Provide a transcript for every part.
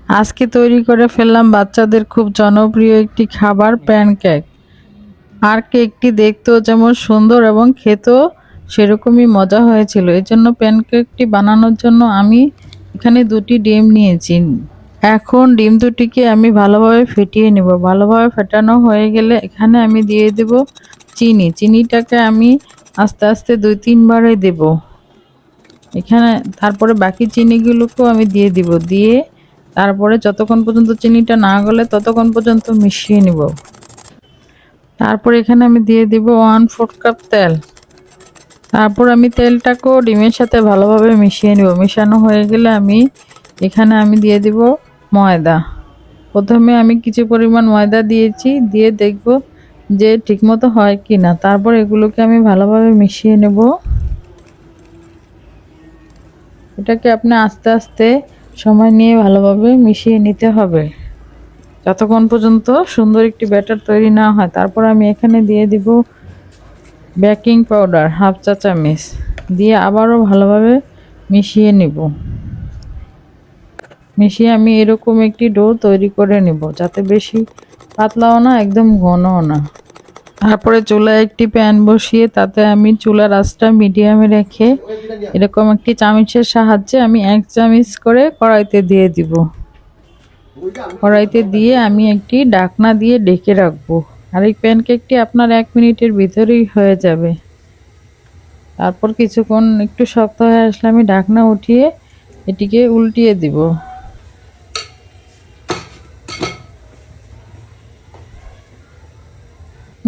আজকে তৈরি করে ফেললাম বাচ্চাদের খুব জনপ্রিয় একটি খাবার প্যানকেক। আর কেকটি দেখতেও যেমন সুন্দর এবং খেতেও সেরকমই মজা হয়েছিল। এজন্য প্যানকেকটি বানানোর জন্য আমি এখানে 2টি ডিম নিয়েছি। এখন ডিম দুটিকে আমি ভালোভাবে ফেটিয়ে নেব। ভালোভাবে ফেটানো হয়ে গেলে এখানে আমি দিয়ে দেব চিনি। চিনিটাকে আমি আস্তে আস্তে 2-3 বারে দেব। এখানে তারপরে বাকি চিনিগুলোকেও আমি দিয়ে দিব। দিয়ে তারপরে যতক্ষণ পর্যন্ত চিনিটা না গলে ততক্ষণ পর্যন্ত মিশিয়ে নিব। তারপর এখানে আমি দিয়ে দিব 1/4 কাপ তেল। তারপর আমি তেলটাকেও ডিমের সাথে ভালোভাবে মিশিয়ে নিব। মেশানো হয়ে গেলে এখানে আমি দিয়ে দিব ময়দা। প্রথমে আমি কিছু পরিমাণ ময়দা দিয়েছি, দিয়ে দেখব যে ঠিকমতো হয় কি না। তারপর এগুলোকে আমি ভালোভাবে মিশিয়ে নেব। এটাকে আপনি আস্তে আস্তে সময় নিয়ে ভালোভাবে মিশিয়ে নিতে হবে যতক্ষণ পর্যন্ত সুন্দর একটি ব্যাটার তৈরি না হয়। তারপর আমি এখানে দিয়ে দিব বেকিং পাউডার 1/2 চা চামচ, দিয়ে আবারও ভালোভাবে মিশিয়ে নিব। মিশিয়ে আমি এরকম একটি ডো তৈরি করে নেব, যাতে বেশি পাতলাও না একদম ঘনও না। তারপরে চুলায় একটি প্যান বসিয়ে তাতে আমি চুলার আঁচটা মিডিয়ামে রেখে এরকম একটি চামচের সাহায্যে আমি 1 চামচ করে কড়াইতে দিয়ে দিব। কড়াইতে দিয়ে আমি একটি ঢাকনা দিয়ে ঢেকে রাখবো। আর এই প্যানকেকটি আপনার 1 মিনিটের ভিতরেই হয়ে যাবে। তারপর কিছুক্ষণ একটু শক্ত হয়ে আসলে আমি ঢাকনা উঠিয়ে এটিকে উল্টিয়ে দিব।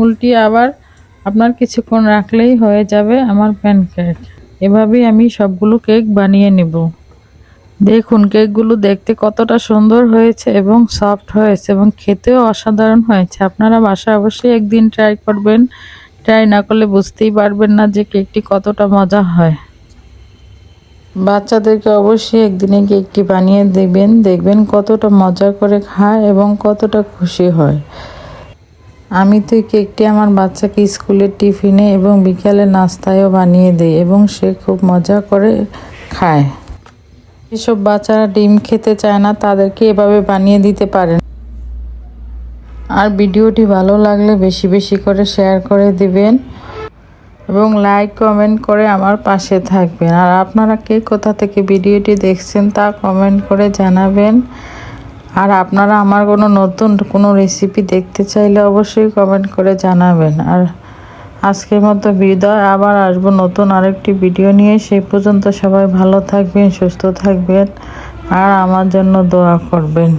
উল্টিয়ে আবার আপনার কিছুক্ষণ রাখলেই হয়ে যাবে আমার প্যানকেক। এভাবেই আমি সবগুলো কেক বানিয়ে নেব। দেখুন কেকগুলো দেখতে কতটা সুন্দর হয়েছে এবং সফট হয়েছে এবং খেতেও অসাধারণ হয়েছে। আপনারা বাসায় অবশ্যই একদিন ট্রাই করবেন। ট্রাই না করলে বুঝতেই পারবেন না যে কেকটি কতটা মজা হয়। বাচ্চাদেরকে অবশ্যই একদিনে কেকটি বানিয়ে দেবেন, দেখবেন কতটা মজা করে খায় এবং কতটা খুশি হয়। আমি তো এই কেকটি আমার বাচ্চাকে স্কুলের টিফিনে এবং বিকালে নাস্তায়ও বানিয়ে দিই এবং সে খুব মজা করে খায়। যেসব বাচ্চারা ডিম খেতে চায় না তাদেরকে এভাবে বানিয়ে দিতে পারেন। আর ভিডিওটি ভালো লাগলে বেশি বেশি করে শেয়ার করে দিবেন এবং লাইক কমেন্ট করে আমার পাশে থাকবেন। আর আপনারা কে কোথা থেকে ভিডিওটি দেখছেন তা কমেন্ট করে জানাবেন। আর আপনারা আমার নতুন কোনো রেসিপি দেখতে চাইলে অবশ্যই কমেন্ট করে জানাবেন। আর আজকের মতো বিদায়, আবার আসবো নতুন আরেকটি ভিডিও নিয়ে। সেই পর্যন্ত সবাই ভালো থাকবেন, সুস্থ থাকবেন আর আমার জন্য দোয়া করবেন।